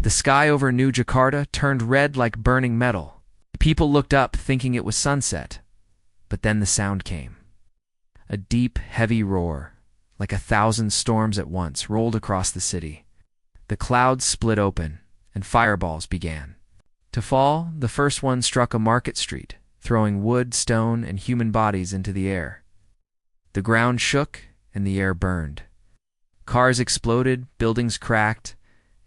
The sky over New Jakarta turned red like burning metal. People looked up thinking it was sunset, but then the sound came. A deep, heavy roar, like 1,000 storms at once, rolled across the city. The clouds split open, and fireballs began to fall. The first one struck a market street, throwing wood, stone, and human bodies into the air. The ground shook, and the air burned. Cars exploded, buildings cracked,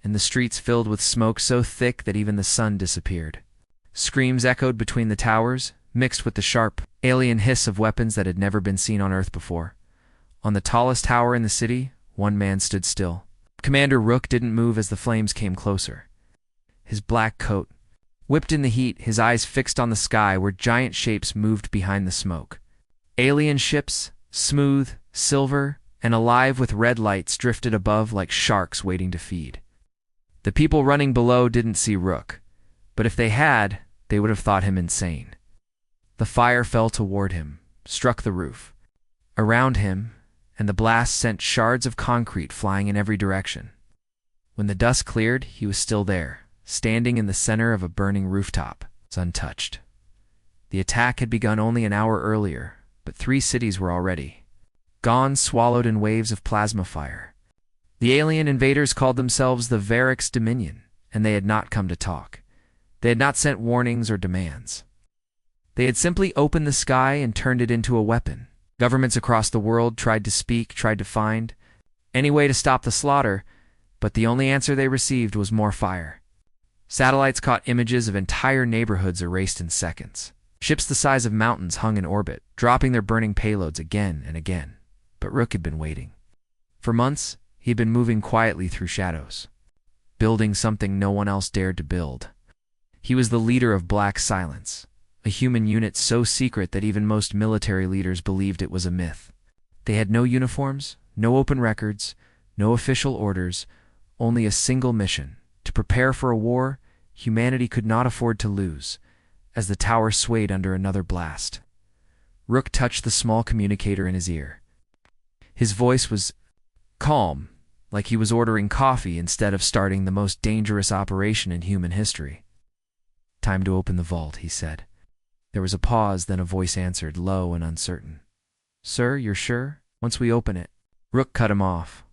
and the streets filled with smoke so thick that even the sun disappeared. Screams echoed between the towers, mixed with the sharp, alien hiss of weapons that had never been seen on Earth before. On the tallest tower in the city, one man stood still. Commander Rook didn't move as the flames came closer. His black coat whipped in the heat, his eyes fixed on the sky where giant shapes moved behind the smoke. Alien ships, smooth, silver, and alive with red lights, drifted above like sharks waiting to feed. The people running below didn't see Rook, but if they had, they would have thought him insane. The fire fell toward him, struck the roof, around him, and the blast sent shards of concrete flying in every direction. When the dust cleared, he was still there, standing in the center of a burning rooftop, untouched. The attack had begun only an hour earlier, but 3 cities were already gone, swallowed in waves of plasma fire. The alien invaders called themselves the Varix Dominion, and they had not come to talk. They had not sent warnings or demands. They had simply opened the sky and turned it into a weapon. Governments across the world tried to speak, tried to find any way to stop the slaughter, but the only answer they received was more fire. Satellites caught images of entire neighborhoods erased in seconds. Ships the size of mountains hung in orbit, dropping their burning payloads again and again. But Rook had been waiting. For months, he had been moving quietly through shadows, building something no one else dared to build. He was the leader of Black Silence, a human unit so secret that even most military leaders believed it was a myth. They had no uniforms, no open records, no official orders, only a single mission: to prepare for a war humanity could not afford to lose. As the tower swayed under another blast, Rook touched the small communicator in his ear. His voice was calm, like he was ordering coffee instead of starting the most dangerous operation in human history. "Time to open the vault," he said. There was a pause, then a voice answered, low and uncertain. "Sir, you're sure? Once we open it—" Rook cut him off.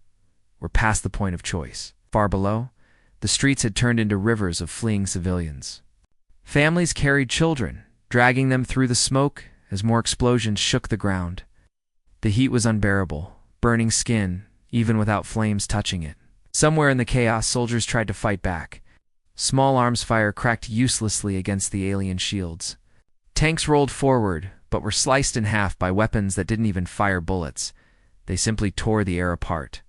"We're past the point of choice." Far below, the streets had turned into rivers of fleeing civilians. Families carried children, dragging them through the smoke as more explosions shook the ground. The heat was unbearable, burning skin, even without flames touching it. Somewhere in the chaos, soldiers tried to fight back. Small arms fire cracked uselessly against the alien shields. Tanks rolled forward, but were sliced in half by weapons that didn't even fire bullets. They simply tore the air apart.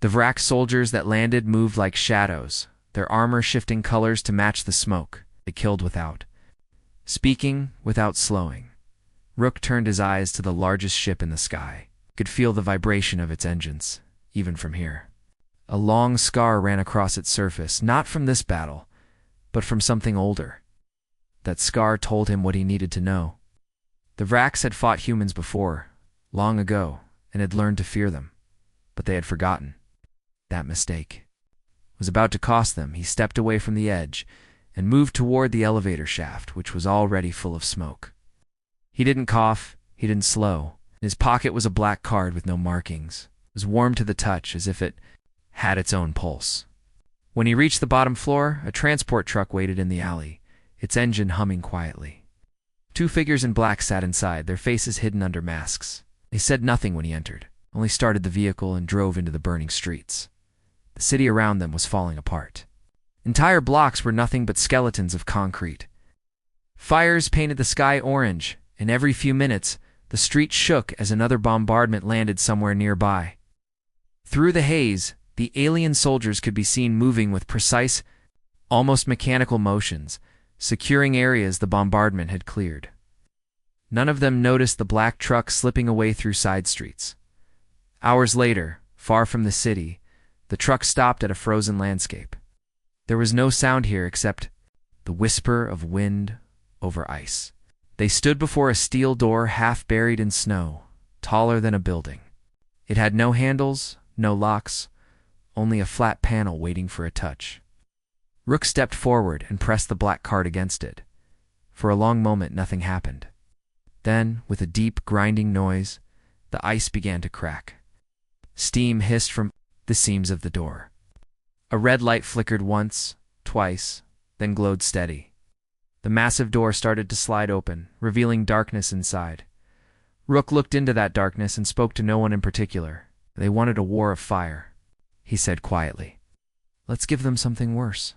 The Vrak soldiers that landed moved like shadows, their armor shifting colors to match the smoke. They killed without speaking, without slowing. Rook turned his eyes to the largest ship in the sky. He could feel the vibration of its engines, even from here. A long scar ran across its surface, not from this battle, but from something older. That scar told him what he needed to know. The Vraks had fought humans before, long ago, and had learned to fear them. But they had forgotten. That mistake was about to cost them. He stepped away from the edge and moved toward the elevator shaft, which was already full of smoke. He didn't cough, he didn't slow. In his pocket was a black card with no markings. It was warm to the touch, as if it had its own pulse. When he reached the bottom floor, a transport truck waited in the alley, its engine humming quietly. 2 figures in black sat inside, their faces hidden under masks. They said nothing when he entered, only started the vehicle and drove into the burning streets. The city around them was falling apart. Entire blocks were nothing but skeletons of concrete. Fires painted the sky orange, and every few minutes, the street shook as another bombardment landed somewhere nearby. Through the haze, the alien soldiers could be seen moving with precise, almost mechanical motions, securing areas the bombardment had cleared. None of them noticed the black truck slipping away through side streets. Hours later, far from the city, the truck stopped at a frozen landscape. There was no sound here except the whisper of wind over ice. They stood before a steel door half buried in snow, taller than a building. It had no handles, no locks, only a flat panel waiting for a touch. Rook stepped forward and pressed the black card against it. For a long moment, nothing happened. Then, with a deep, grinding noise, the ice began to crack. Steam hissed from the seams of the door. A red light flickered once, twice, then glowed steady. The massive door started to slide open, revealing darkness inside. Rook looked into that darkness and spoke to no one in particular. They wanted a war of fire, he said quietly. Let's give them something worse.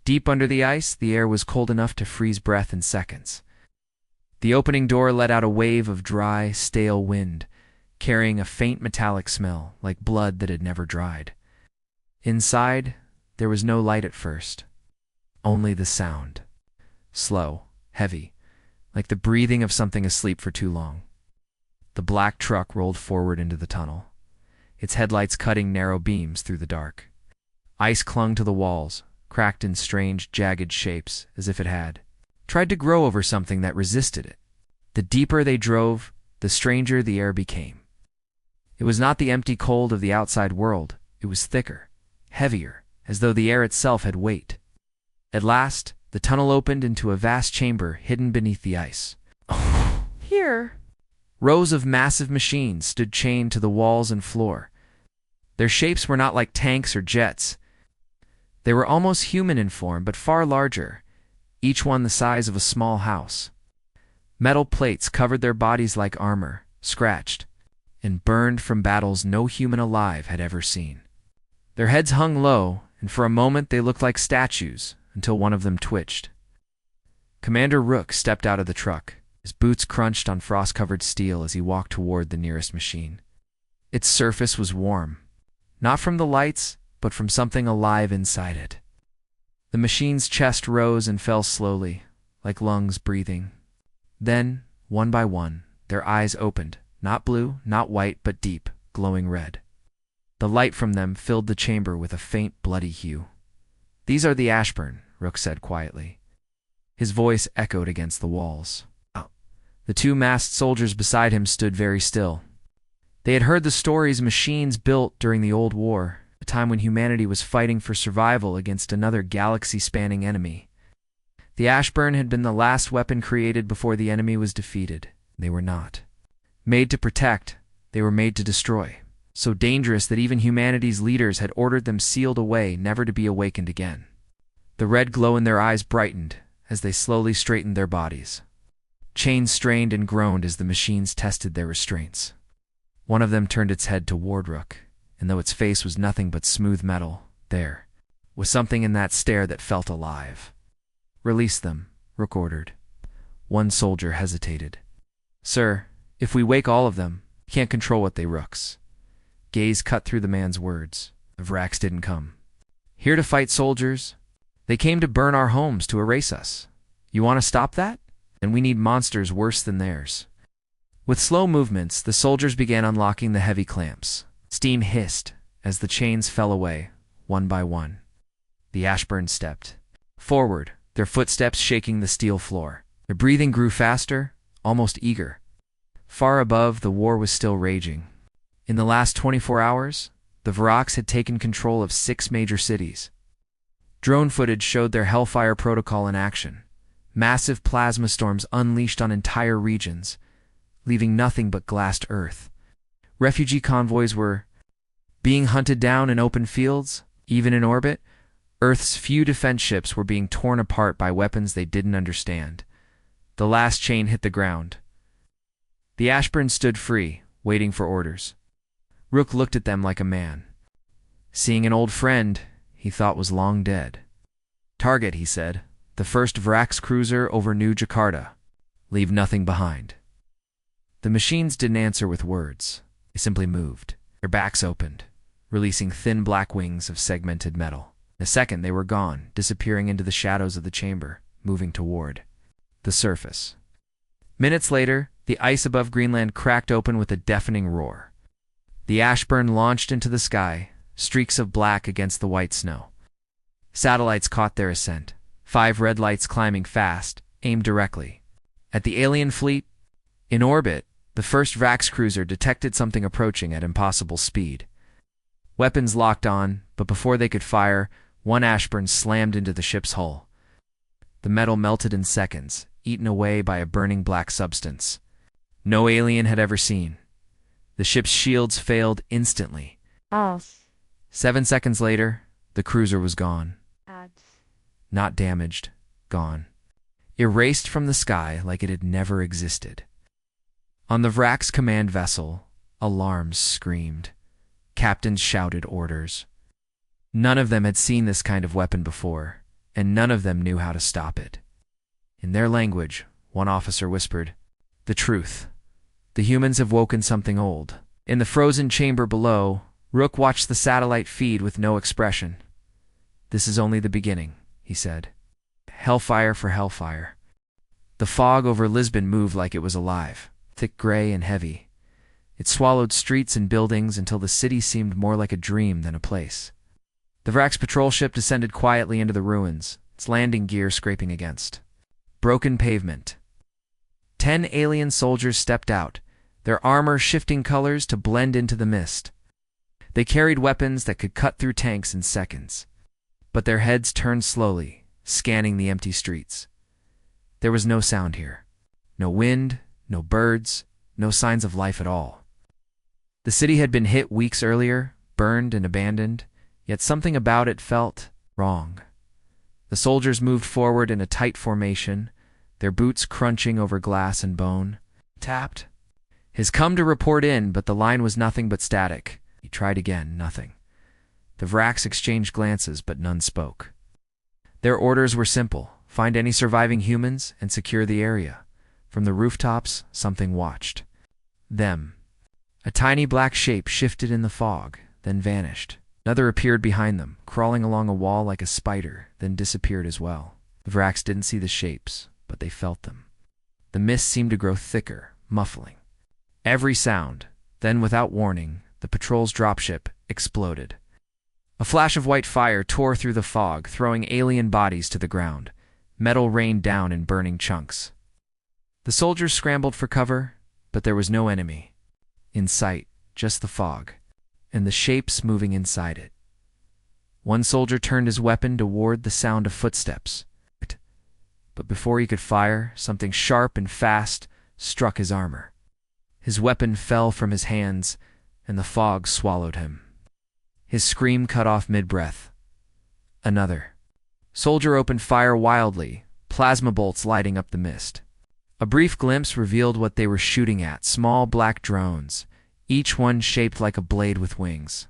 Deep under the ice, the air was cold enough to freeze breath in seconds. The opening door let out a wave of dry, stale wind, carrying a faint metallic smell, like blood that had never dried. Inside, there was no light at first. Only the sound. Slow, heavy, like the breathing of something asleep for too long. The black truck rolled forward into the tunnel, its headlights cutting narrow beams through the dark. Ice clung to the walls, cracked in strange, jagged shapes, as if it had tried to grow over something that resisted it. The deeper they drove, the stranger the air became. It was not the empty cold of the outside world. It was thicker, heavier, as though the air itself had weight. At last, the tunnel opened into a vast chamber hidden beneath the ice. Here. Rows of massive machines stood chained to the walls and floor. Their shapes were not like tanks or jets. They were almost human in form, but far larger, each one the size of a small house. Metal plates covered their bodies like armor, scratched and burned from battles no human alive had ever seen. Their heads hung low, and for a moment they looked like statues, until one of them twitched. Commander Rook stepped out of the truck. His boots crunched on frost-covered steel as he walked toward the nearest machine. Its surface was warm, not from the lights, but from something alive inside it. The machine's chest rose and fell slowly, like lungs breathing. Then, one by one, their eyes opened, not blue, not white, but deep, glowing red. The light from them filled the chamber with a faint, bloody hue. "These are the Ashburn," Rook said quietly. His voice echoed against the walls. The two masked soldiers beside him stood very still. They had heard the stories machines built during the Old War, a time when humanity was fighting for survival against another galaxy-spanning enemy. The Ashburn had been the last weapon created before the enemy was defeated. They were not made to protect, they were made to destroy. So dangerous that even humanity's leaders had ordered them sealed away, never to be awakened again. The red glow in their eyes brightened as they slowly straightened their bodies. Chains strained and groaned as the machines tested their restraints. One of them turned its head toward Rook, and though its face was nothing but smooth metal, there was something in that stare that felt alive. "Release them," Rook ordered. One soldier hesitated. "Sir, if we wake all of them, we can't control what they Rooks." Gaze cut through the man's words. The Vraks didn't come here to fight soldiers. They came to burn our homes, to erase us. You want to stop that? Then we need monsters worse than theirs. With slow movements, the soldiers began unlocking the heavy clamps. Steam hissed as the chains fell away, one by one. The Ashburn stepped forward, their footsteps shaking the steel floor. Their breathing grew faster, almost eager. Far above, the war was still raging. In the last 24 hours, the Vraks had taken control of 6 major cities. Drone footage showed their Hellfire protocol in action. Massive plasma storms unleashed on entire regions, leaving nothing but glassed earth. Refugee convoys were being hunted down in open fields, even in orbit. Earth's few defense ships were being torn apart by weapons they didn't understand. The last chain hit the ground. The Ashburn stood free, waiting for orders. Rook looked at them like a man, seeing an old friend he thought was long dead. "Target," he said, "the first Vraks cruiser over New Jakarta. Leave nothing behind." The machines didn't answer with words. They simply moved. Their backs opened, releasing thin black wings of segmented metal. In a second, they were gone, disappearing into the shadows of the chamber, moving toward the surface. Minutes later, the ice above Greenland cracked open with a deafening roar. The Ashburn launched into the sky, streaks of black against the white snow. Satellites caught their ascent, 5 red lights climbing fast, aimed directly at the alien fleet. In orbit, the first Vraks cruiser detected something approaching at impossible speed. Weapons locked on, but before they could fire, One ashburn slammed into the ship's hull. The metal melted in seconds, eaten away by a burning black substance no alien had ever seen. The ship's shields failed instantly. 7 seconds later, the cruiser was gone. Not damaged, gone. Erased from the sky like it had never existed. On the Vrak's command vessel, alarms screamed. Captains shouted orders. None of them had seen this kind of weapon before, and none of them knew how to stop it. In their language, one officer whispered, "The truth. The humans have woken something old." In the frozen chamber below, Rook watched the satellite feed with no expression. "This is only the beginning," he said. "Hellfire for Hellfire." The fog over Lisbon moved like it was alive, thick gray and heavy. It swallowed streets and buildings until the city seemed more like a dream than a place. The Vrak's patrol ship descended quietly into the ruins, its landing gear scraping against broken pavement. 10 alien soldiers stepped out, their armor shifting colors to blend into the mist. They carried weapons that could cut through tanks in seconds. But their heads turned slowly, scanning the empty streets. There was no sound here. No wind, no birds, no signs of life at all. The city had been hit weeks earlier, burned and abandoned, yet something about it felt wrong. The soldiers moved forward in a tight formation, their boots crunching over glass and bone. Tapped. His come to report in, but the line was nothing but static. He tried again, nothing. The Vraks exchanged glances, but none spoke. Their orders were simple: find any surviving humans and secure the area. From the rooftops, something watched them. A tiny black shape shifted in the fog, then vanished. Another appeared behind them, crawling along a wall like a spider, then disappeared as well. The Vraks didn't see the shapes, but they felt them. The mist seemed to grow thicker, muffling every sound. Then, without warning, the patrol's dropship exploded. A flash of white fire tore through the fog, throwing alien bodies to the ground. Metal rained down in burning chunks. The soldiers scrambled for cover, but there was no enemy in sight, just the fog, and the shapes moving inside it. One soldier turned his weapon to ward the sound of footsteps. But before he could fire, something sharp and fast struck his armor. His weapon fell from his hands, and the fog swallowed him. His scream cut off mid-breath. Another soldier opened fire wildly, plasma bolts lighting up the mist. A brief glimpse revealed what they were shooting at: small black drones, each one shaped like a blade with wings.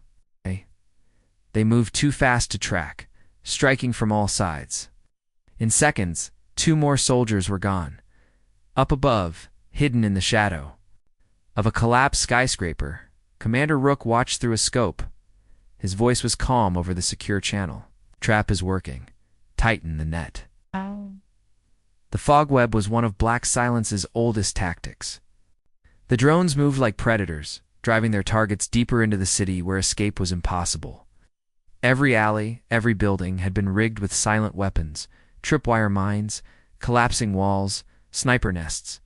They moved too fast to track, striking from all sides. In seconds, 2 more soldiers were gone. Up above, hidden in the shadow of a collapsed skyscraper, Commander Rook watched through a scope. His voice was calm over the secure channel. "Trap is working. Tighten the net." The fog web was one of Black Silence's oldest tactics. The drones moved like predators, driving their targets deeper into the city where escape was impossible. Every alley, every building had been rigged with silent weapons: tripwire mines, collapsing walls, sniper nests.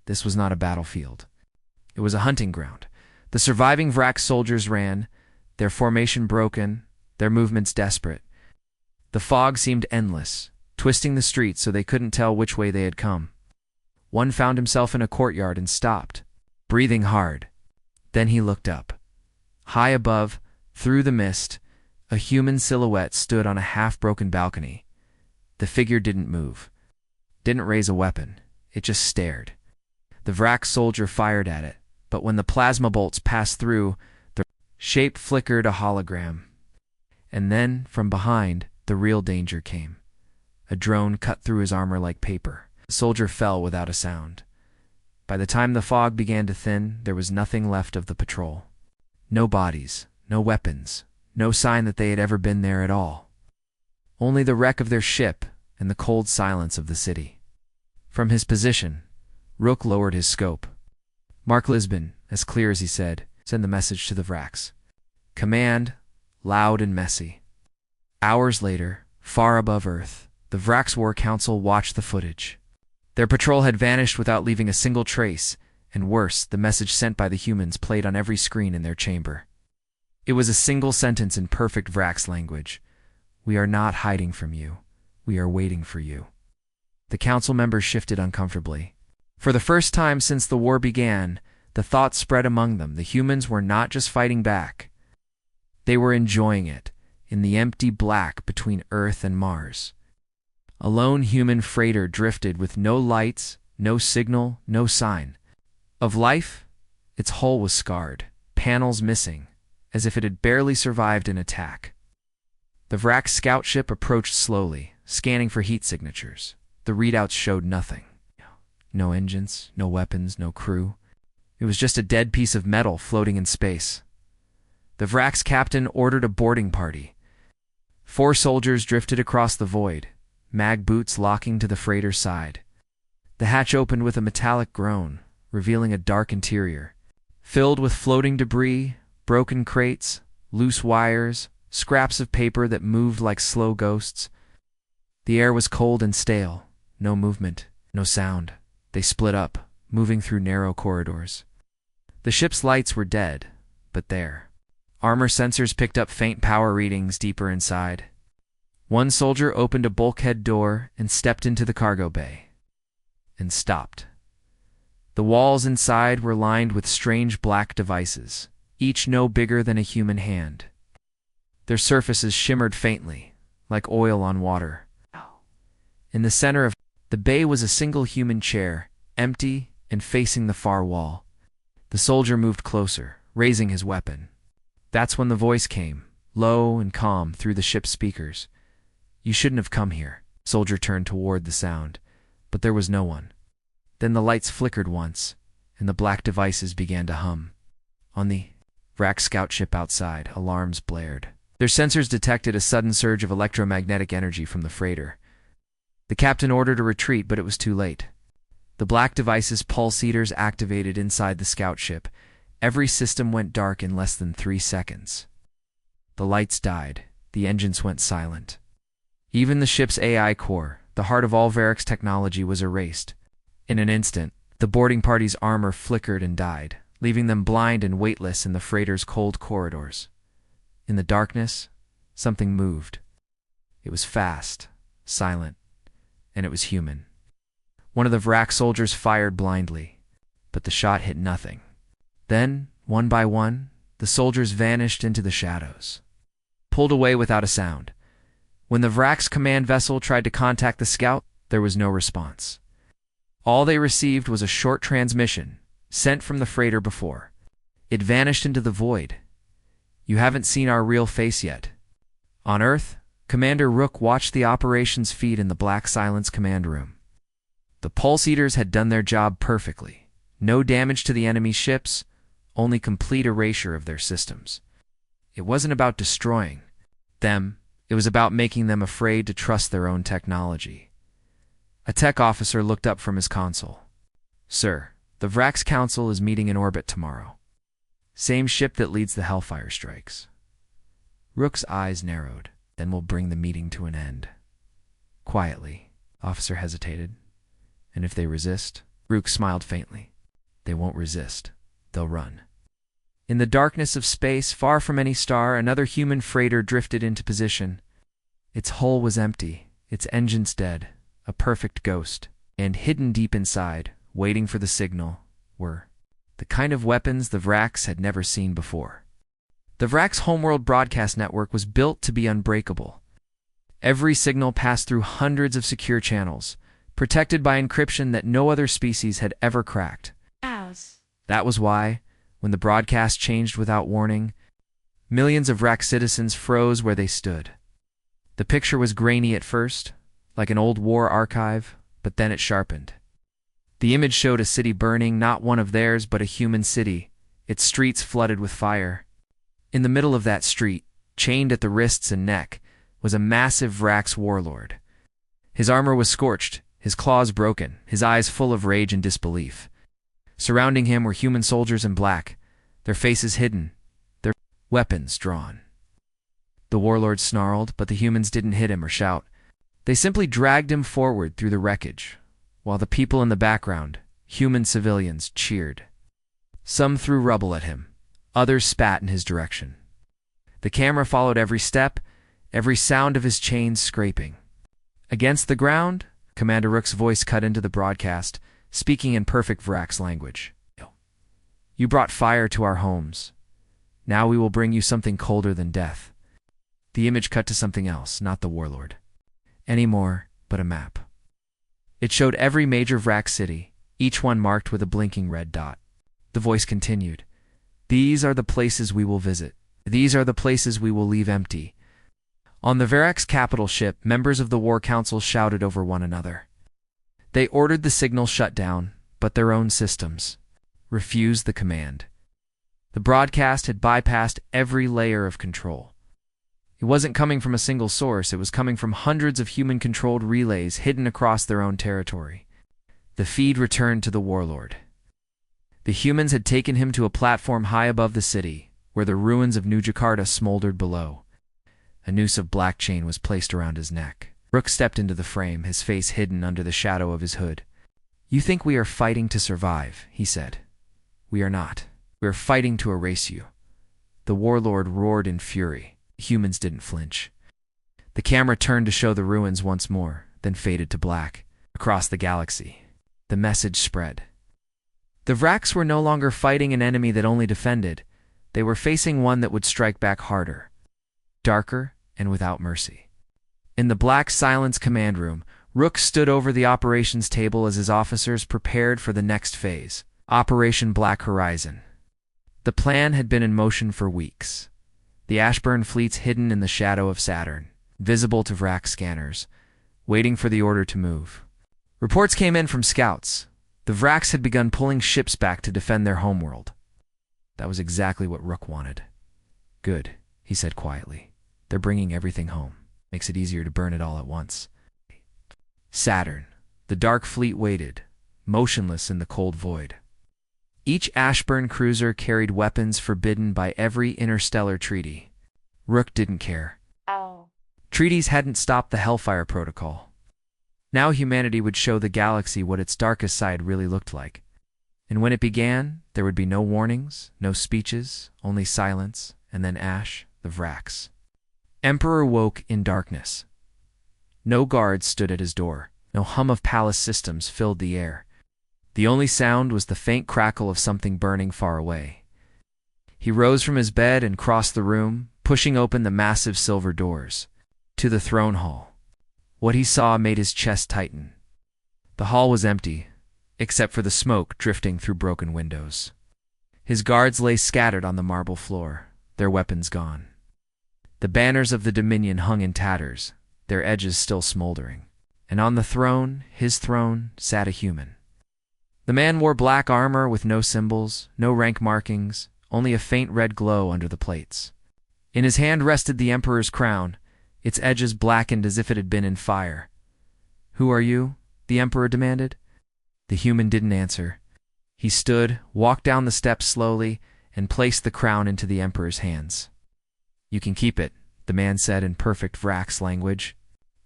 This was not a battlefield. It was a hunting ground. The surviving Vrak soldiers ran, their formation broken, their movements desperate. The fog seemed endless, twisting the streets so they couldn't tell which way they had come. One found himself in a courtyard and stopped, breathing hard. Then he looked up. High above, through the mist, a human silhouette stood on a half-broken balcony. The figure didn't move, didn't raise a weapon. It just stared. The Vrak soldier fired at it, but when the plasma bolts passed through, the shape flickered a hologram. And then, from behind, the real danger came. A drone cut through his armor like paper. The soldier fell without a sound. By the time the fog began to thin, there was nothing left of the patrol. No bodies, no weapons, no sign that they had ever been there at all. Only the wreck of their ship and the cold silence of the city. From his position, Rook lowered his scope. "Mark Lisbon," as clear as he said. "Send the message to the Vraks." Command, loud and messy. Hours later, far above Earth, the Vraks War Council watched the footage. Their patrol had vanished without leaving a single trace, and worse, the message sent by the humans played on every screen in their chamber. It was a single sentence in perfect Vraks language. We are not hiding from you. We are waiting for you. The council members shifted uncomfortably. For the first time since the war began, the thought spread among them. The humans were not just fighting back. They were enjoying it, in the empty black between Earth and Mars. A lone human freighter drifted with no lights, no signal, no sign of life. Its hull was scarred, panels missing, as if it had barely survived an attack. The Vrak scout ship approached slowly, scanning for heat signatures. The readouts showed nothing. No engines, no weapons, no crew. It was just a dead piece of metal floating in space. The Vrak's captain ordered a boarding party. 4 soldiers drifted across the void, mag boots locking to the freighter's side. The hatch opened with a metallic groan, revealing a dark interior, filled with floating debris, broken crates, loose wires, scraps of paper that moved like slow ghosts. The air was cold and stale, no movement, no sound. They split up, moving through narrow corridors. The ship's lights were dead, but there. Armor sensors picked up faint power readings deeper inside. One soldier opened a bulkhead door and stepped into the cargo bay. And stopped. The walls inside were lined with strange black devices, each no bigger than a human hand. Their surfaces shimmered faintly, like oil on water. In the center of the bay was a single human chair, empty and facing the far wall. The soldier moved closer, raising his weapon. That's when the voice came, low and calm through the ship's speakers. "You shouldn't have come here." Soldier turned toward the sound, but there was no one. Then the lights flickered once, and the black devices began to hum. On the Vrak scout ship outside, alarms blared. Their sensors detected a sudden surge of electromagnetic energy from the freighter. The captain ordered a retreat, but it was too late. The black device's pulse eaters activated inside the scout ship. Every system went dark in less than 3 seconds. The lights died. The engines went silent. Even the ship's AI core, the heart of all Varric's technology, was erased. In an instant, the boarding party's armor flickered and died, leaving them blind and weightless in the freighter's cold corridors. In the darkness, something moved. It was fast, silent, and it was human. One of the Vrak soldiers fired blindly, but the shot hit nothing. Then, one by one, the soldiers vanished into the shadows, pulled away without a sound. When the Vrak's command vessel tried to contact the scout, there was no response. All they received was a short transmission, sent from the freighter before. It vanished into the void. "You haven't seen our real face yet." On Earth, Commander Rook watched the operations feed in the Black Silence command room. The pulse eaters had done their job perfectly. No damage to the enemy ships, only complete erasure of their systems. It wasn't about destroying them, it was about making them afraid to trust their own technology. A tech officer looked up from his console. "Sir, the Vrak's Council is meeting in orbit tomorrow. Same ship that leads the Hellfire strikes." Rook's eyes narrowed. "Then we'll bring the meeting to an end." Quietly, officer hesitated. "And if they resist?" Rook smiled faintly. "They won't resist. They'll run." In the darkness of space, far from any star, another human freighter drifted into position. Its hull was empty, its engines dead, a perfect ghost, and hidden deep inside, waiting for the signal, were the kind of weapons the Vraks had never seen before. The Vrak's homeworld broadcast network was built to be unbreakable. Every signal passed through hundreds of secure channels, protected by encryption that no other species had ever cracked. That was why, when the broadcast changed without warning, millions of Vrak citizens froze where they stood. The picture was grainy at first, like an old war archive, but then it sharpened. The image showed a city burning, not one of theirs, but a human city, its streets flooded with fire. In the middle of that street, chained at the wrists and neck, was a massive Vrak's warlord. His armor was scorched, his claws broken, his eyes full of rage and disbelief. Surrounding him were human soldiers in black, their faces hidden, their weapons drawn. The warlord snarled, but the humans didn't hit him or shout. They simply dragged him forward through the wreckage, while the people in the background, human civilians, cheered. Some threw rubble at him, others spat in his direction. The camera followed every step, every sound of his chains scraping. Against the ground, Commander Rook's voice cut into the broadcast, speaking in perfect Vrax language. You brought fire to our homes. Now we will bring you something colder than death. The image cut to something else, not the warlord anymore, but a map. It showed every major Vrax city, each one marked with a blinking red dot. The voice continued. These are the places we will visit. These are the places we will leave empty. On the Verax capital ship, members of the War Council shouted over one another. They ordered the signal shut down, but their own systems refused the command. The broadcast had bypassed every layer of control. It wasn't coming from a single source, it was coming from hundreds of human-controlled relays hidden across their own territory. The feed returned to the warlord. The humans had taken him to a platform high above the city, where the ruins of New Jakarta smoldered below. A noose of black chain was placed around his neck. Rook stepped into the frame, his face hidden under the shadow of his hood. You think we are fighting to survive, he said. We are not. We are fighting to erase you. The warlord roared in fury. Humans didn't flinch. The camera turned to show the ruins once more, then faded to black. Across the galaxy, the message spread. The Vrax were no longer fighting an enemy that only defended. They were facing one that would strike back harder, darker, and without mercy. In the black silence command room, Rook stood over the operations table as his officers prepared for the next phase, Operation Black Horizon. The plan had been in motion for weeks. The Ashburn fleets hidden in the shadow of Saturn, visible to Vrax scanners, waiting for the order to move. Reports came in from scouts. The Vrax had begun pulling ships back to defend their homeworld. That was exactly what Rook wanted. Good, he said quietly. They're bringing everything home. Makes it easier to burn it all at once. Saturn. The dark fleet waited, motionless in the cold void. Each Ashburn cruiser carried weapons forbidden by every interstellar treaty. Rook didn't care. Treaties hadn't stopped the Hellfire protocol. Now humanity would show the galaxy what its darkest side really looked like. And when it began, there would be no warnings, no speeches, only silence, and then Ash, the Vrax. Emperor woke in darkness. No guards stood at his door. No hum of palace systems filled the air. The only sound was the faint crackle of something burning far away. He rose from his bed and crossed the room, pushing open the massive silver doors. To the throne hall. What he saw made his chest tighten. The hall was empty, except for the smoke drifting through broken windows. His guards lay scattered on the marble floor, their weapons gone. The banners of the Dominion hung in tatters, their edges still smoldering. And on the throne, his throne, sat a human. The man wore black armor with no symbols, no rank markings, only a faint red glow under the plates. In his hand rested the Emperor's crown, its edges blackened as if it had been in fire. Who are you? The Emperor demanded. The human didn't answer. He stood, walked down the steps slowly, and placed the crown into the Emperor's hands. You can keep it, the man said in perfect Vrax language.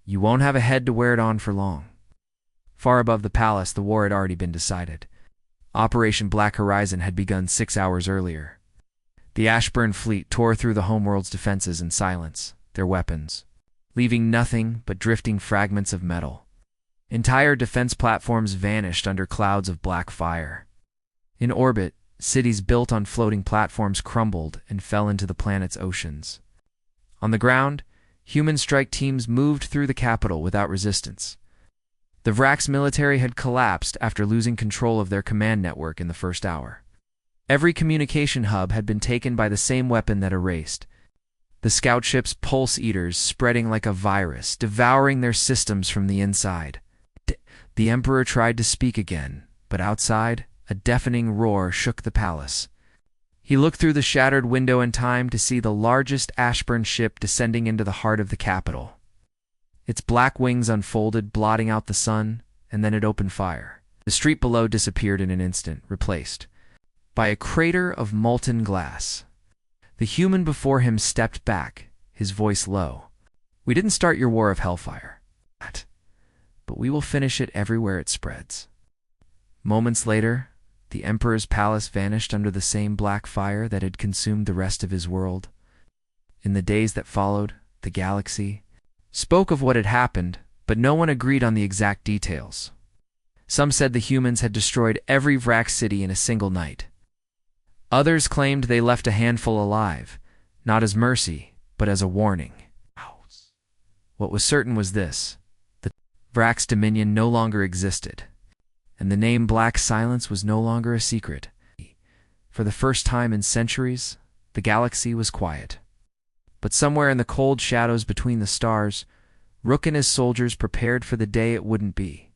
You won't have a head to wear it on for long. Far above the palace, the war had already been decided. Operation Black Horizon had begun 6 hours earlier. The Ashburn fleet tore through the homeworld's defenses in silence, their weapons, leaving nothing but drifting fragments of metal. Entire defense platforms vanished under clouds of black fire. In orbit, cities built on floating platforms crumbled and fell into the planet's oceans. On the ground, human strike teams moved through the capital without resistance. The Vrax military had collapsed after losing control of their command network in the first hour. Every communication hub had been taken by the same weapon that erased. The scout ships' pulse eaters spreading like a virus, devouring their systems from the inside. The Emperor tried to speak again, but outside, a deafening roar shook the palace. He looked through the shattered window in time to see the largest Ashburn ship descending into the heart of the capital. Its black wings unfolded, blotting out the sun, and then it opened fire. The street below disappeared in an instant, replaced by a crater of molten glass. The human before him stepped back, his voice low. We didn't start your war of Hellfire, but we will finish it everywhere it spreads. Moments later, the Emperor's palace vanished under the same black fire that had consumed the rest of his world. In the days that followed, the galaxy, spoke of what had happened, but no one agreed on the exact details. Some said the humans had destroyed every Vrax city in a single night. Others claimed they left a handful alive, not as mercy, but as a warning. What was certain was this: the Vrax Dominion no longer existed, and the name Black Silence was no longer a secret. For the first time in centuries, the galaxy was quiet. But somewhere in the cold shadows between the stars, Rook and his soldiers prepared for the day it wouldn't be.